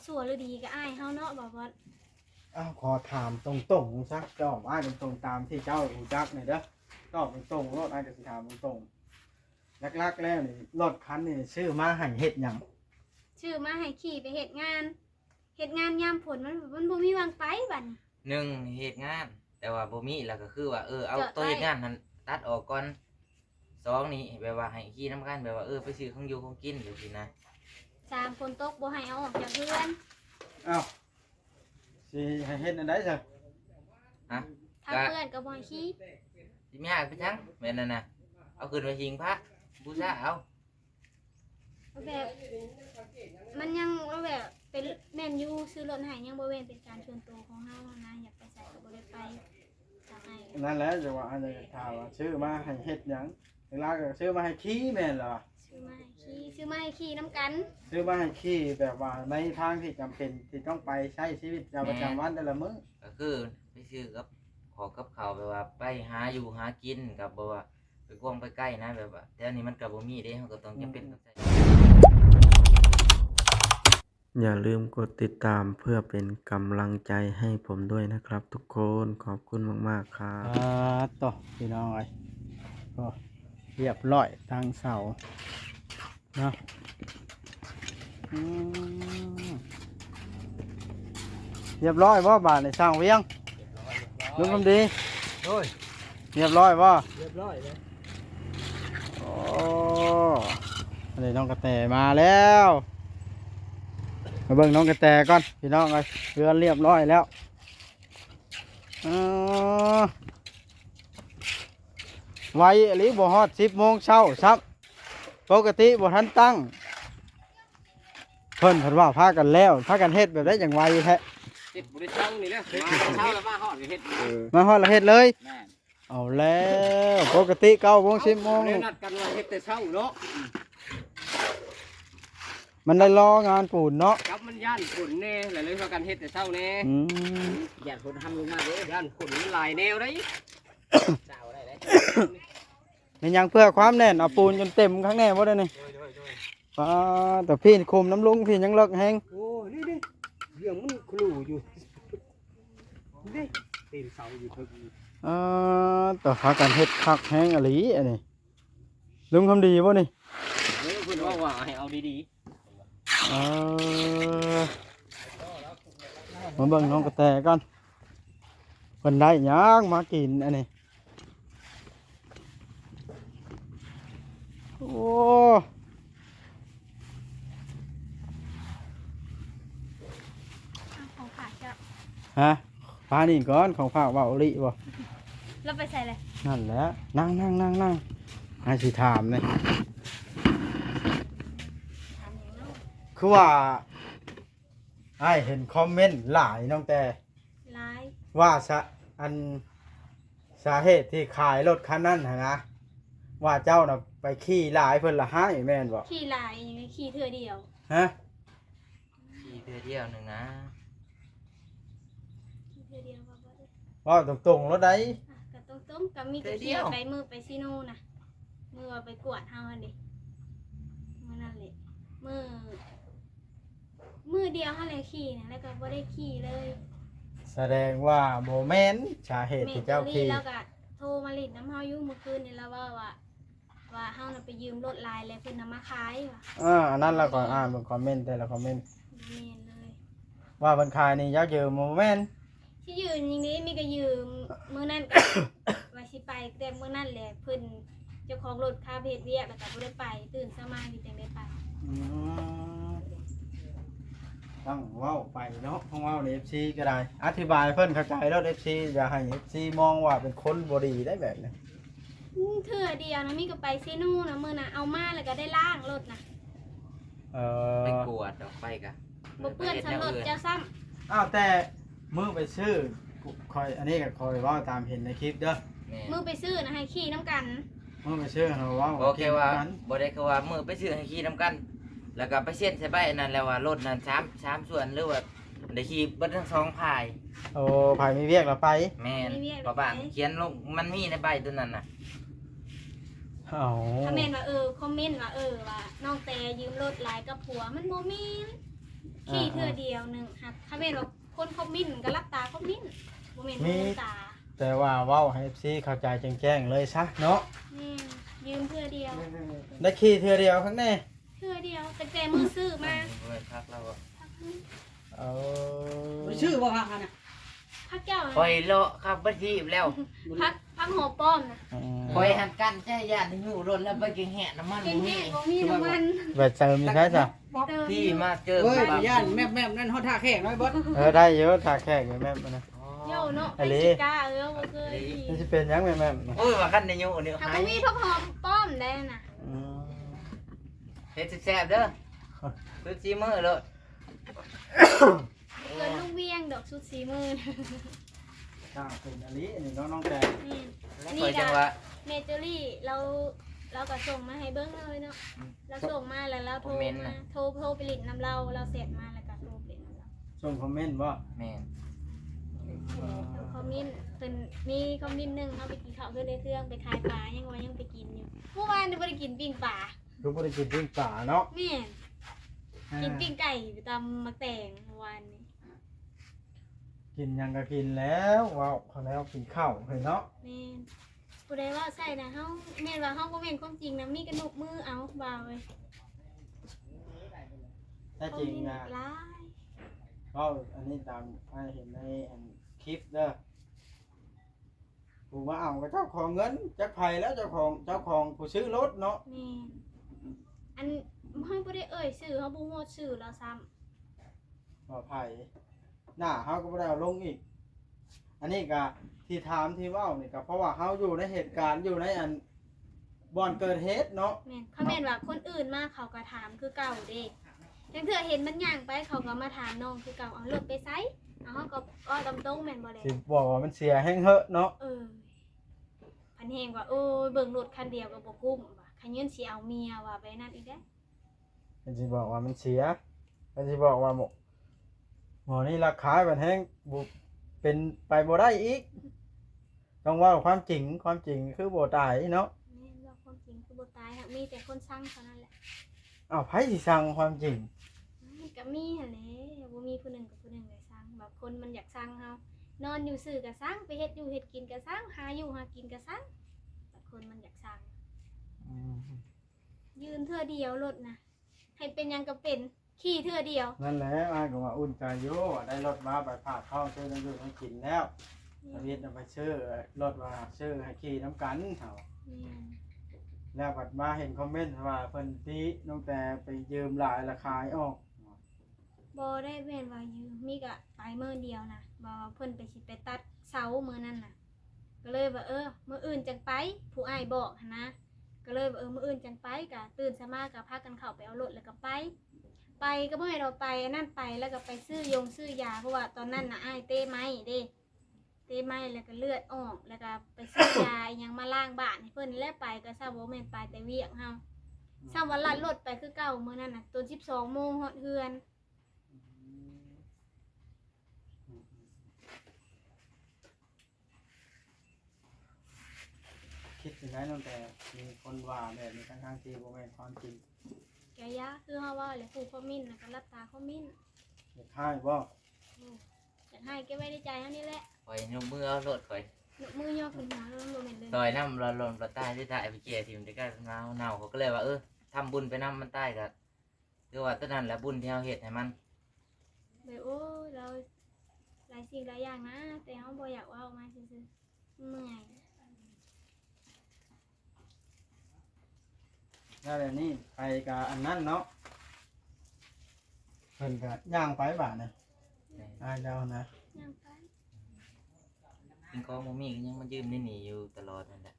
ชั่วหรือดีก็อ้ายเฮาเนาะบ่บ่ขอถามตรงๆซักเจ้าอ้ายตรงๆตามที่เจ้ารู้จักหน่อยเด้อตอบตรงๆรถอ้ายจะสิถามตรงๆลักๆแล้วนี่รถคันนี้ชื่อมาให้เฮ็ดหยัง ชื่อมาให้ขี่ไปเฮ็ดงานยามฝนมันบ่มีวางไปบัดนี้ หนึ่งเหตุงาน แต่ว่าบ่มีแล้วก็คือว่าเอา จอด ตัว ไว้ เหตุงานนั้นตัดออกก่อนสองนี่แบบว่าให้ขี่น้ำกันแบบว่าไปซื้อของอยู่ของกินอยู่สินะ 3ฝนตกบ่ให้เอาออกจากเรือน อ้าวสิให้เฮ็ดอันใดซะ ฮะ ถ้าเพื่อนก็บ่ให้ขี่ สิมีหากไปจังแม่นนั่นน่ะเอาขึ้นไปหิงพระบูชาเอา แบบมันยังแบบเป็นแม่นอยู่ซื้อรถให้ยังบ่เว้นเป็นการส่วนตัวของเฮานะอยากไปใส่ก็บ่ได้ไปทางอ้าย นั่นแหละจะว่าอันจะถามว่าชื่อมาให้เฮ็ดหยังเวลาก็ชื่อมาให้ขี่แม่นเหรอ ซื้อมาให้ขี่น้ำกัน ชื่อมาให้ขี่แบบว่าในทางที่จำเป็นที่ต้องไปใช้ชีวิตประจำวันแต่ละมื้อ ก็คือไปซื้อกับขอกับเขาวแบบว่าไปหาอยู่หากินกับแบบว่าไปกวางไปใกล้นะแบบว่าแต่อันนี้มันก็บ่มีเด้เฮาก็ต้องจำเป็นต้องใช้ อย่าลืมกดติดตามเพื่อเป็นกำลังใจให้ผมด้วยนะครับทุกคนขอบคุณมากๆครับ ต่อพี่น้องเอ้ยก็เรียบร้อยทางเสาเนาะเรียบร้อยบ่บาทในสร้างเวียงลุงคำดี โอ้ย เรียบร้อยบ่ เรียบร้อยเลย โอ้อันนี้น้องกระแตมาแล้วมาเบิ่งน้องกระแตก่อนพี่น้องเอ้ยเรือนเรียบร้อยแล้วไว้อลิบ่ฮอด10 โมงเช้าครับปกติบ่ทันตั้งเพิ่นว่าพากันแล้วพากันเฮ็ดแบบได้อย่างไวแท้ เฮ็ดบ่ได้เช้านี่แหละมาเช้าแล้วมาฮอดก็เฮ็ด มาฮอดแล้วเฮ็ดเลย แม่น เอาแล้วปกติ9 โมง 10 โมง เลยนัดกันว่าเฮ็ดแต่เช้าเนาะ มันได้รองานปูนเนาะ กับมันย่านฝนแน่แล้วเลยพากันเฮ็ดแต่เช้าแน่ อืม ย่านฝนทำลงมาเด้ย่านฝนมันหลายแนวเด้เจ้าได้เด้ เป็นหยังเพื่อความแน่นเอาปูนจนเต็มข้างแน่บ่ได้นี่ โดย แต่พี่คุมน้ำลุงพี่ยังเลิกแห้ง โอ้ยนี่เรื่องมันคลู่อยู่นี่ตีนเสาอยู่ทึก แต่หากันเฮ็ดคักแห้งอะหลีอันนี้ลุงทำดีบ่นี่ เพิ่นว่าให้เอาดี มาเบิ่งน้องกระแตก่อนเพิ่นได้หยังมากินอันนี้โอ้ ของฝากเจ้า ฮะพานี่ก่อนของฝากว่าอุลิบ่ แล้วไปใส่เลย นั่นแหละนั่งให้สิถามเลย ถามอย่างนั้น คือว่าไอ้เห็นคอมเมนต์หลายน้องแต่ ร้าย ว่าสาเหตุที่ขายรถคันนั้นนะว่าเจ้าน่ะไปขี่หลายเพิ่นละให้แม่นบ่ ขี่ลายอย่างนี้ขี่เธอเดียว ฮะ ขี่เทื่อเดียวหนึงนะ ขี่เธอเดียวบ่บ่ได้ ว่าตรงๆรถใด ก็ตรงๆก็มีแต่ขี่ไปมือไปซีโน่นะมือว่าไปกวดเฮาหั่นดิมื้อนั่นแหละมือเดียวหั่นแหละขี่นะแล้วก็บ่ได้ขี่เลย แสดงว่าบ่แม่นสาเหตุที่เจ้าขี่ แล้วก็โทรมาลิดน้ำเฮาอยู่เมื่อคืนนี่แล้วว่าเฮาน่ะไปยืมรถลายแล้วเพิ่นนำมาขายว่ะ อันนั้นเราก็อ่านเบิ่งคอมเมนต์แต่ละคอมเมนต์ แม่นเลย ว่าเพิ่นขายนี่ยักยืมบ่แม่น ที่ยืนอย่างนี้มีก็ยืมมื้อนั้นก็ ว่าสิไปแต่มื้อนั้นแหละเพิ่นเจ้าของรถพาไปเฮ็ดเวียกแล้วก็บ่ได้ไปตื่นเช้ามามีจังได้ไป ต้องเว้าไปเนาะต้องเว้าใน FC ก็ได้อธิบายเพิ่นเข้าใจแล้ว FC อย่าให้ FC มองว่าเป็นคนบ่ดีได้แบบนี้ เทื่อเดียวนะมีก็ไปซีโน่นะมื้อน่ะเอามาแล้วก็ได้ล้างรถน่ะ ไปกวดออกไปกะ บ่เปื้อนสำรถเจ้าซ้ำ อ้าวแต่มือไปซื้อคอยอันนี้ก็คอยเว่าตามเห็นในคลิปเด้อ แม่ มือไปซื้อนะให้ขี่น้ำกัน มือไปซื้อเขาเว่า โอเคว่า กัน บ่ได้คือว่ามือไปซื้อให้ขี่นํกัน แล้วก็ไปเส้นใส่ใบอันนั้นแล้วว่ารถนั้น3ส่วนหรือว่าได้ขี่เบิดทั้งสองพาย โอ้ไผมีเวียกเราไป แม่นเพราะว่าเขียนลงมันมีในใบตัวนั้นน่ะ เอา คอมเมนต์ว่าคอมเมนต์ว่าว่าน้องแต่ยืมรถหลายกับผัวมันบ่แม่น ขี่เทื่อเดียวหนึงหักถ้าแม่นว่าคนคอมเมนต์ก็รับตาคอมเมนต์บ่แม่นบ่รับตา แต่ว่าเว้าให้ FC เข้าใจแจ้งๆเลยซะเนาะ แม่นยืมเทื่อเดียว ได้ขี่เทื่อเดียวครั้งแน่ เทื่อเดียวตั้งแต่มือซื้อมา บ่ได้พักแล้วอะ เอา ชื่อบ่ฮักน่ะ พักแก้ว คอยเลาะครับบ่ทีบแล้ว พักหัวป้อมนะ คอยหันกันใจญาติอยู่รถแล้วไปกินแหะน้ำมัน เก่ง บ่มี แน่บ่มีน้ำมัน แบบเติมมีใช่จ้ะ เติม ที่มาเจอ เฮ้ย ปั๊บ ย่านแม่นั่นฮอดท่าแขกน้อยเบิด ได้เยอะถาแขกเลยแม่มันนะ โย่เนาะ อะ ไป ไร สิกาบ่เคย นี่สิเป็นหยังแม่ โอ้ยว่าคันได้อยู่นี่ ถ้า หา บ่ ย มีพักหอมป้อมได้น่ะ เฮ็ดแซ่บๆเด้อคือซีมื้อเลย เกินลูกเวียงดอกสุดสีมือ จ้าเป็นอันนี้นี่น้องแต่ นี่ แล้วคอยจังว่า เมเจอรี่เราก็ส่งมาให้เบิ้งเลยเนาะเราส่งมาแล้วเราโทรมาโทรไปหลินนำเราเสร็จมาแล้วก็โทรไปหลินนำเรา ส่งคอมเมนต์ว่า แม่น คอมเมนต์เป็นมีคอมเมนต์หนึ่งเอาไปกินข้าวเพื่อนในเครื่องไปขายปลายังว่ายังไปกินอยู่เมื่อวานไม่ได้กินปิ้งปลา ทุกคนได้กินปิ้งป่าเนาะ แม่กินปิ้งไก่ตำมะแตงเมื่อวานนี้ กินยังก็กินแล้วว้าวเขาแล้วกินข้าวเห็นเนาะ แม่ผู้ใดว่าใส่นะเฮาแม่ว่าเฮาบ่แม่นความจริงนะมีกระหนกมือเอาบ่าวเว้ย ถ้าจริงนะ หลาย ก็อันนี้ตามให้เห็นในคลิปเด้อผู้ว่าเอาก็เจ้าของเงินจักไผแล้วเจ้าของผู้ซื้อรถเนาะ แม่อันเฮาบ่ได้เอ่ยชื่อเฮาบ่ฮู้ชื่อเราซ้ำ ปลอดภัยหน้าเฮาก็บ่ได้เอาลงอีก อันนี้ก็ที่ถามที่เว้านี่ก็เพราะว่าเฮาอยู่ในเหตุการณ์อยู่ในอันบ่อนเกิดเหตุเนาะ แม่นเขาแม่นว่าคนอื่นมาเขาก็ถามคือเก่าเด้จังเทื่อเห็นมันย่างไปเขาก็มาถามน้องคือเก่าเอารถไปไสเอาเฮาก็ตำตรงแม่นบ่แล สิบอกว่ามันเสียแห้งเหอะเนาะ พันแฮงว่าโอ้ยเบิ่งรถคันเดียวก็บ่คุ้มว่าคันยืนสิเอาเมียว่าไปนั่นอีกเด้ มันสิบอกว่ามันเสียมันสิบอกว่าหมอนี่ราคามันแห้งบ่เป็นไปบ่ได้อีก ต้องว่าความจริงคือบ่ตายเนาะ แม่นว่าความจริงคือบ่ตายค่ะมีแต่คนสั่งเท่านั้นแหละ อ้าวไผสิสั่งความจริง มันก็มีหั่นแหละบ่มีผู้หนึงกับผู้หนึงได้สั่งแบบคนมันอยากสั่งเฮานอนอยู่ซื่อก็สั่งไปเฮ็ดอยู่เฮ็ดกินก็สั่งหาอยู่หากินก็สั่งแต่คนมันอยากสั่งยืนเทื่อเดียวรถนะให้เป็นหยังก็เป็นขี่เทื่อเดียว นั่นแหละอ้ายก็ว่าอุ่นใจอยู่ว่าได้รถมาไปผ่าท้องซื้อน้ำอยู่ให้กินแล้วชีวิตนำไปซื้อรถว่าซื้อให้ขี่น้ำกันเฮา แม่น แล้วบัดมาเห็นคอมเมนต์ว่าเพิ่นติน้องแต่ไปยืมหลายราคายออก บ่ได้แม่นว่ายืมมีก็ไปมื้อเดียวนะบ่ว่าเพิ่นไปสิไปตัดเสามื้อนั้นน่ะก็เลยว่ามื้ออื่นจังไปผู้อ้ายบอกหันนะก็เลยว่ามื้ออื่นจังไปก็ตื่นสมาก็พากันเข้าไปเอารถแล้วก็ไปก็บ่ให้เราไปอันนั่นไปแล้วก็ไปซื้อยาเพราะว่าตอนนั้นน่ะอ้ายเต้ไม้เด้เต้ไม้แล้วก็เลือดออกแล้วก็ไปซื้อยาอิหยังมาล้างบ้านให้เพิ่นแล้วไปก็ซะบ่แม่นไปแต่เวียกเฮาซ้ำว่าลัดรถไปคือเก่ามื้อนั้นน่ะตอน12 โมงฮอดเฮือน คิดถึงได้น้องแต่มีคนว่าแบบนี้ทั้งๆที่บ่แม่นความจริง แกยะคือเฮาว่าแหละผู้คอมเมนต์น่ะก็รับตาคอมเมนต์ อยากให้บ่ อยากให้เก็บไว้ในใจเฮานี่แหละ คอยยกมือเอารถคอย ยกมือย่อขึ้นหัวแล้วบ่แม่นเลย ซอยน้ำเราลนเราใต้ที่ใต้ไปเกี่ยทีมที่ก็เน่าเขาก็เลยว่าทำบุญไปน้ำมันใต้ก็คือว่าตอนนั้นแหละบุญที่เราเฮ็ดให้มัน แบบโอ้ยเราหลายสิ่งหลายอย่างนะแต่เฮาบ่อยากเว้ามาซื่อๆเมื่อย แล้วแบบนี้ไปกับอันนั้นเนาะเพิ่นก็ย่างไปบาดน่ะอ้ายเจ้านะ ยังไป กินของบ่มีก็ยังมายืมนี่หนีอยู่ตลอดนั่นแหละ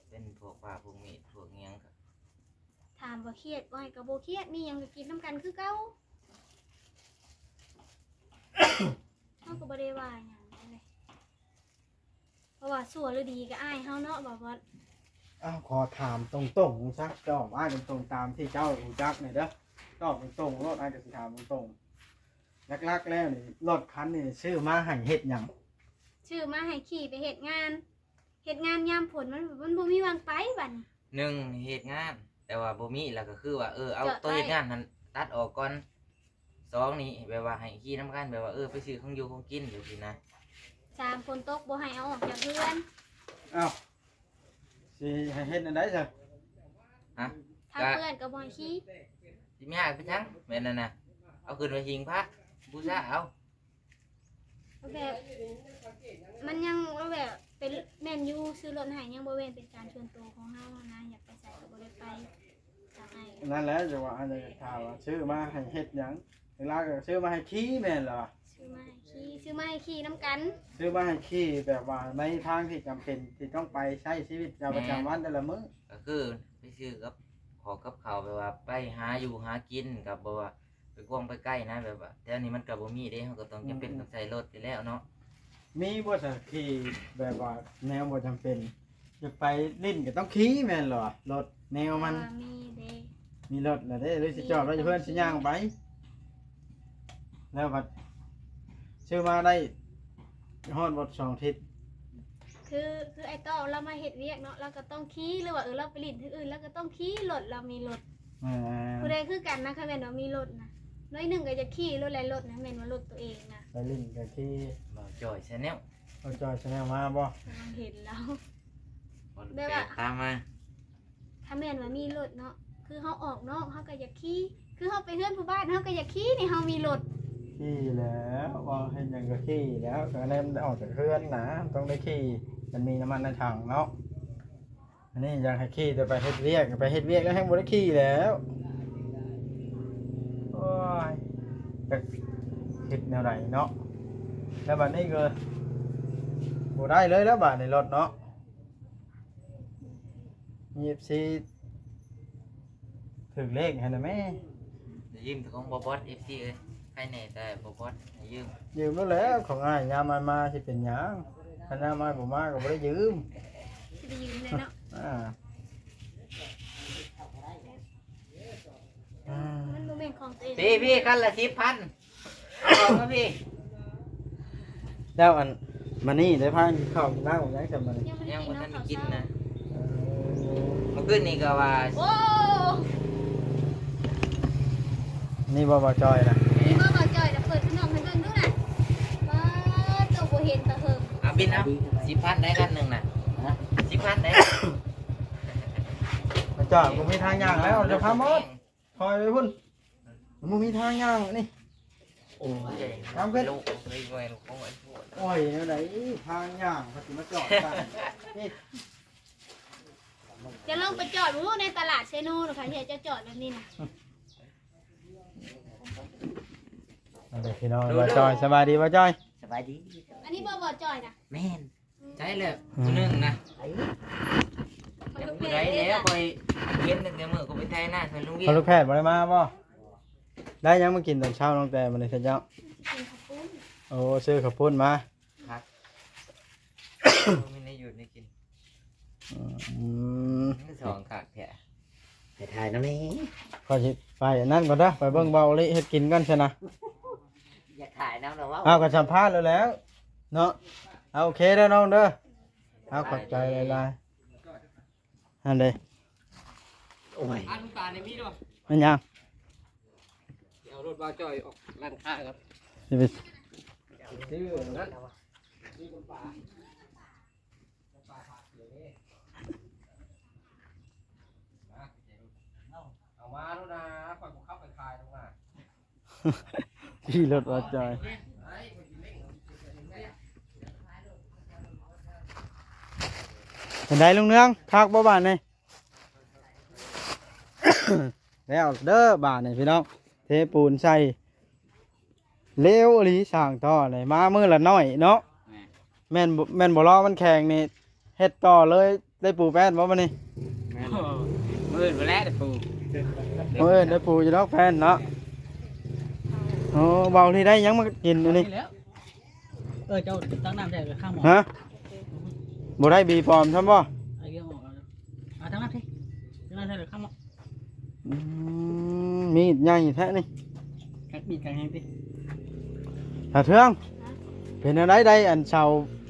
เป็นพวกปลาพวกมีดพวกเงี้ยงก็ ถามว่าเครียดบ่ให้ก็บ่เครียดมีหยังก็กินนํกันคือเก่า เฮาก็บ่ได้ว่าหยังเลยเพราะว่าชั่วหรือดีก็อ้ายเฮาเนาะบอกว่า อ้าวขอถามตรงๆซะตอบอ้ายตรงๆตามที่เจ้ารู้จักนี่เด้อตอบตรงๆรถอ้ายก็สิถามตรงๆลักๆแล้วนี่รถคันนี่ซื้อมาให้เฮ็ดหยัง ชื่อมาให้ขี่ไปเฮ็ดงานยามฝนมันบ่มีวางไปบัดนี้ หนึ่งเฮ็ดงาน แต่ว่าบ่มีแล้วก็คือว่าเอา จอดไว้ ตัวเฮ็ดงานนั้น ตัดออกก่อนสองนี่แบบว่าให้ขี่น้ำกันแบบว่าไปซื้อของอยู่ของกินอยู่สินะ 3ฝนตกบ่ให้เอาออกจากเรือน อ้าวสิให้เฮ็ดอันใดซะ ฮะ ถ้าเปื้อนก็บ่ให้ขี้ สิไม่ยากไปทั้งแม่นนั่นน่ะเอาขึ้นไปหิงพระบูชาเอา แบบมันยังว่าแบบเป็นแม่นอยู่ซื้อรถให้ยังบ่เว้นเป็นการชวนตัวของเฮานะอยากไปใส่ก็บ่ได้ไปทางไอ้ นั่นแหละจะว่าอันนี้ถามว่าซื้อมาให้เฮ็ดหยังเวลาก็ซื้อมาให้ขี่แม่นเหรอ ซื้อมาให้ขี่น้ำกัน ซื้อมาให้ขี่แบบว่าในทางที่จำเป็นที่ต้องไปใช้ชีวิตประจำวันแต่ละมื้อ ก็คือไปซื้อกับขอกับเขาวแบบว่าไปหาอยู่หากินกับแบบว่าไปกวางไปใกล้นะแบบว่าแต่อันนี้มันกับบ่มีเด้เขาก็ต้องจำเป็นต้องใส่รถอยู่แล้วเนาะ มีบ่สักขี่แบบว่าแนวบ่จำเป็นจะไปลิ้นก็ต้องขี่แม่นเหรอรถแนวมัน มีเด้ มีรถแล้วเด้หรือสิจอดไว้อยู่เพื่อนสิย่างไปแล้วบัดซื้อมาได้ฮอดบ่2 ทิศ คือไอ้ต้อเรามาเฮ็ดเวียกเนาะเราก็ต้องขี่หรือว่าเราไปลิ้นที่อื่นเราก็ต้องขี่รถเรามีรถ ผู้ใดคือกันนะค่ะแม่นว่ามีรถนะน้อยหนึ่งก็จะขี่รถและรถนะแม่นว่ารถตัวเองนะ ไปลิ้นก็ขี่ บ่าวจ่อยชาแนล เอาจอยชาแนลมาบ่ กำลังเห็นแล้ว บ่ แบ แป บ ล ว่า ตามมา ถ้าแม่นว่ามีรถเนาะคือเฮาออกนอกเฮาก็อยากขี่คือเฮาไปเฮือนผู้บ้านเฮาก็อยากขี่นี่เฮามีรถ ขี่แล้วว่าเห็นหยังก็ขี่แล้วก็แนมนออกจากเรือนนะต้องได้ขี่มันมีน้ำมันในถังเนาะอันนี้อยากให้ขี่แต่ไปเฮ็ดเวียกไปเฮ็ดเวียกแล้วให้บ่ได้ขี่แล้วโอ้ยจะเฮ็ดแนวใดเนาะแล้วบัดนี้ก็บ่ได้เลยแล้วบัดนี้รถเนาะ24ถึงเลขให้นะแม่ จะยืมของบอบอส FC เอ้ยใครแน่แต่บอบอสให้ยืม ยืมแล้วแหล้วของอ้ายยามมันมาสิเป็นหยังคันยามมาบ่มาก็บ่ได้ยืม สิไปยืมเลยเนาะ อ่า มันบ่แม่นของตัวเอง พี่คันละ10,000เอามาพี่ แล้วอันมานี่ได้พาข้าวกินน้ำของยังจำมานี่ ยังบ่ เาะ ทันได้กิน ข้าว นะเมื่อคืนนี้ก็ว่า โอ้ นี่บ่จอยนะ นี่มาบ่จ่อยน่ะเปิดขนมให้เบิ่งดูน่ะว้าตัวบ่เห็นตะเหิง เอาบินเอา10,000ได้คันหนึงน่ะ10,000ได้ มาจอดบ่มีทางย่างแล้วจะพาหมดคอยไปพุ่นบ่มีทางย่างนี่ โอ้ย ทำขึ้น ลูกเลยไว้ลูกของไอ้พวก โอ้ยแนวไหนทางย่างเขาสิมาจอดกันนี่ จะลงไปจอดในตลาดเซโนหรอคะที่จะจอดแบบนี้น่ะ เอาเด้อพี่น้องบ่จอยสบายดีบ่จอย สบายดี อันนี้บ่จ่อยน่ะ แม่นใช่เลยผู้หนึงนะ มัน แต่ ลูก ผู้ เพ ใด จเลย แล้ว น่ะ คอยเห็นตั้งแต่มื้อก็ไปไทยหน้าใส่ลุงเวีย พอลูกแพทย์บ่ได้มาบ่ได้ยังมากินตอนเช้าน้องแต่มื้อนี้เช้า กินข้าวปุ้น โอ้ซื้อข้าวปุ้นมา ไม่ได้หยุดได้กิน อืม สองขากแท้ไปถ่ายน้ำนี้ ขอสิไปอันนั่นก่อนเด้อไปเบิ่งเบาลิเฮ็ดกินกันซะนะ อยากถ่ายน้ำหรอวะ เอาก็สัมภาษณ์แล้วเนาะเอาโอเคเด้อน้องเด้อเอาขอบใจหลายๆอันเด้ โอ้ย อันตาในมีด้วย มันยัง เอารถบ่าวจ่อยออกร้านค้าครับ สิไป ซื้อนั่น เอามาแล้วนะคอยกูเข้าไปขายตรงน่ะ ขี่รถว่าจอยเป็นไดลุงเนืองพักบ่บ้านนี่ แล้วเด้อบ้านนี่พี่น้องเทปูนใส่เลี้ยวอีหลีสร้างต่อเลยมามื้อละน้อยเนาะแม่นบ่รอมันแข็งนี่เฮ็ดต่อเลยได้ปูแป้นบ่บัดนี้ มืดไปแล้วเด็กปู เอ้ยได้ปูอยู่ดอกแป้นเนาะโอ้เบาที่ได้ยังมากินอยู่นี่ แล้วเจ้าตั้งน้ำใจไปข้างหมอ ฮะบ่ได้บีปลอมซั่นบ่ ไอ้เรื่องออกเอาตั้งน้ำสิตั้งน้ำใจไปข้างหมอ อืมมีดใหญ่แท้นี่ กัดบีดกันยังสิ ถ้าเทืองเป็นอะไรได้อันเชา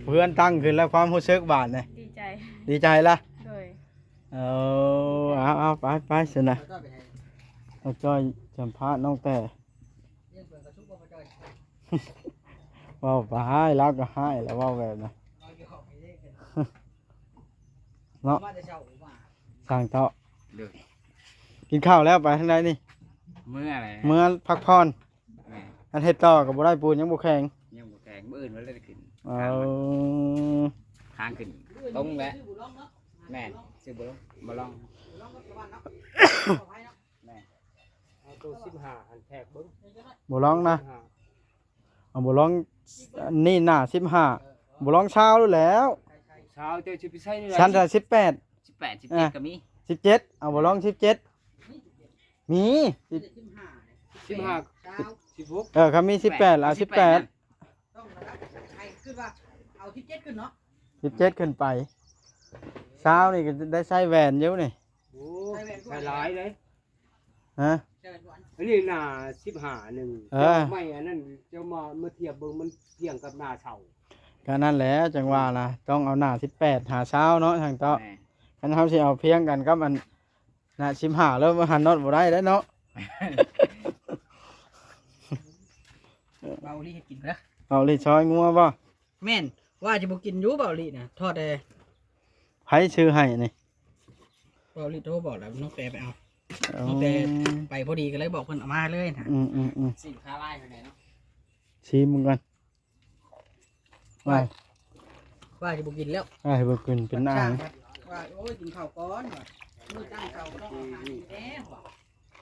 เพื่อนตั้งขึ้นแล้วความรู้สึกบาดนี่ ดีใจ ดีใจละ โดย เอาไปสินะเอาจอย สัมภาษณ์น้องแต่ เลี้ยงเปิดกระชุบบ่พอจอย เว้าไปให้แล้วก็ให้แล้วเว้าแบบนะ เอาอยู่ห้องไปเล่นกัน เนาะ มาแต่เช้าว่า สั่งเตาะ เด้อ กินข้าวแล้วไปทางใดนี่ เมื่ออะไร เมื่อพักผ่อน แม่ อันเฮ็ดต่อก็บ่ได้ปูนยังบ่แข็ง ยังบ่แข็งมื้ออื่นมันเลยได้ขึ้น เอา ทางขึ้นตรงแหละแม่นซื้อบ่ลงบ่ลอง เอาตัว15อันแทกเบิ่ง บ่ร้องนะ 15 เอาบ่ร้องนี่หน้า15บ่ร้องเช้ารู้แล้ว เช้าเจ้าสิไปใช้นี่ ชั้นละ18 18 17ก็มี 17เอาบ่ร้อง17มีสิ 15 16 ครับมี18เอา18 ต้องระดับใครขึ้นว่าเอา17ขึ้นเนาะ 17ขึ้นไปเช้านี่ก็ได้ใส่แหวนอยู่นี่ โอ้ใส่หลายเลย ฮะ เชิญก่อน อันนี้หน้า15หนึง เออ ไม่อันนั้นเจ้ามาเทียบเบิ่งมันเทียงกับหน้าเฒ่า ก็นั่นแหละจังว่าล่ะต้องเอาหน้า18หาเช้าเนาะทางเตาะ แม่ คันเฮาสิเอาเพียงกันกับอันหน้า15แล้วหันน็อตบ่ได้เด้อเนาะ เบาลีเฮ็ดกินเด้อ เอาลิซอยงัวบ่ แม่นว่าจะบ่กินอยู่เบาลีน่ะทอดแต่ ไผชื่อให้นี่ เบาลีโทรบอกแล้วน้องแต่ไปเอา เอา ตั้งแต่ ไปพอดีก็เลยบอกเพิ่นเอามาเลยนะ สินค้าลายเท่าไหร่เนาะ ชิมมึงกันไป ว่าจะบ่กินแล้ว ไปเบิกขึ้นเป็นอาหาร ว่าโอ้ยกินข้าวก่อนว่ะมื้อตั้งข้าวก็ต้องเอาอาหารนี่แน่ว่ะ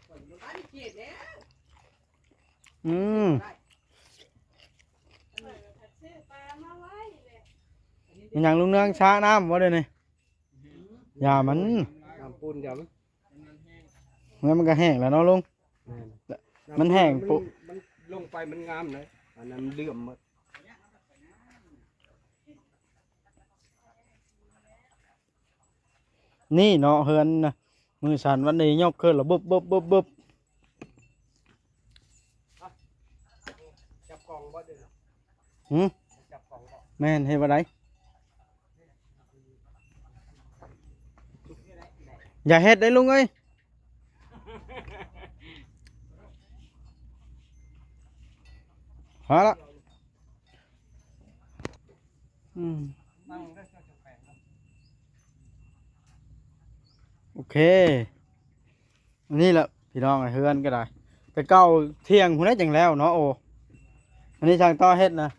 ข่อยบ่ได้เกลียดแล้ว อืม มันยังลุงเนืองช้าน้ำวะเดี๋ยวนี้อย่ามัน น้ำปูนเดี๋ยวมัน งั้นมันก็แห้งแล้วเนาะลุง มันแห้งปุ๊ มันลงไปมันงามเลยอันนั้นมันเหลื่อมหมด นี่เนาะเฮือนน่ะมือสั่นวันนี้ยกขึ้นแล้วบึบบึบบึบบึบ จับกล่องบ่เด้อ หืม จับกล่องบ่ แม่นเฮ็ดบ่ได้อย่าเฮ็ดได้ลุงเอ้ยพอละอืม นั่งได้เจ้าจะแปลงเนาะ โอเคนี่แหละพี่น้องไอ้เฮือนก็ได้แต่เก้าเที่ยงหุ่นได้จังแล้วเนาะโออันนี้ช่างต่อเฮ็ดนะ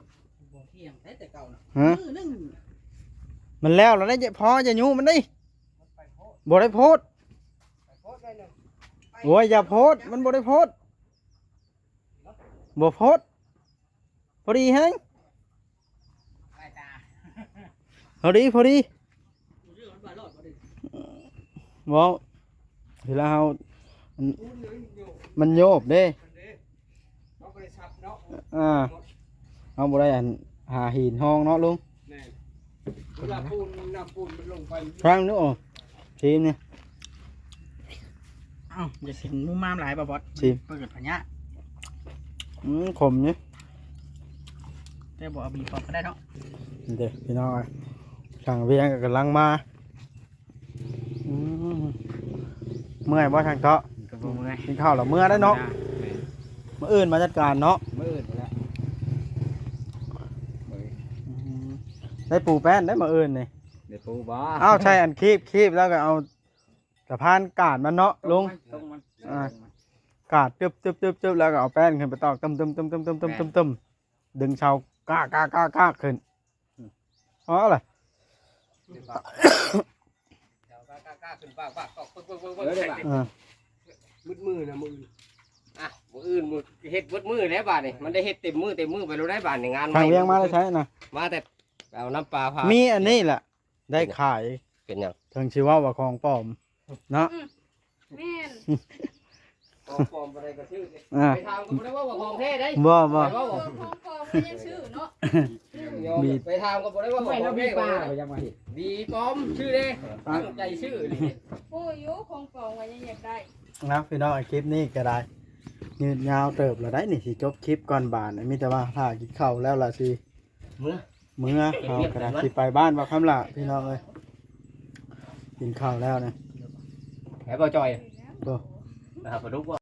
บ่เที่ยงแต่เก่าน่ะ ฮะ มื้อนึง มันแล้วเราได้พอจะยูมันได้บ่ได้โพด ไปโพสต์ได้เนาะ โอ้ยอย่าโพดมันบ่ได้โพดบ่โพดพอดีแฮง ไปตา พอดีพอดี เรื่องมันบ่รอดบ่ได้ บ่เวลาเฮามันโยบเด้ เอาไปซับเนาะ เฮาบ่ได้อันหาหินห้องเนาะลุง แน่เวลาปูนน้ำปูนมันลงไป ฟังดูโอ้ทีมนี่ เอ้าอย่ากินมุมมามหลายบ่บอส ชิม เปิดพะยะ ขมนี่ แต่บ่เอาบีบออกก็ได้เนาะ เด้อพี่น้องช่างเวียงก็กำลังมาอืมเมื่อยบ่ช่างเตาะ ก็บ่เมื่อย กินข้าวแล้วเมื่อได้เนาะ แม่ มื้ออื่นมาจัดการเนาะ มื้ออื่นแล้วเอ้ย ได้ปูแป้นได้มื้ออื่นนี่ เดี๋ยวปูบ่ อ้าวใช่อันคีบแล้วก็เอาสะพานกาดมันเนาะลุง ตรงมัน กาดจึ๊บแล้วก็เอาแป้นขึ้นไปตอกตึมดึงเชากล้าขึ้นอ๋ออะไร เดี๋ยวกล้าขึ้นปากตอกปึ๊ก เออได้ป่ะ มืดนะมือ อ่ะมื้ออื่นมื้อเฮ็ดเบิดมื้อแล้วบาดนี่มันได้เฮ็ดเต็มมื้อไปรู้ได้บาดนี่งาน ทางเวียงมาได้ใช้นะ มาแต่เอาน้ำปลาพา มีอันนี้แหละได้ขาย เป็นหยัง ถึงชื่อว่าของปลอมเนาะ แม่น ของปลอมบ่ได้ก็ชื่อ À. ไปถามก็บ่ได้ว่าของแท้ได้ บ่ เออของปลอมก็ยังชื่อเนาะ ไปถามก็บ่ได้ว่าของแท้ ป้าไปยังมาเห็น บีปลอมชื่อเด้ตั้งใจชื่อนี่ โอ้ยอยู่ของปลอมก็ยังอยากได้ นะพี่น้องคลิปนี้ก็ได้ยืดยาวเติบแล้วได้นี่สิจบคลิปก่อนบานมีแต่ว่าถ้ากินข้าวแล้วล่ะสิ มื้อ มื้อเอาก็ได้สิไปบ้านบ่คำละพี่น้องเอ้ยกินข้าวแล้วนะ แหบ่จอย บ่ นะครับบ่รู้ว่า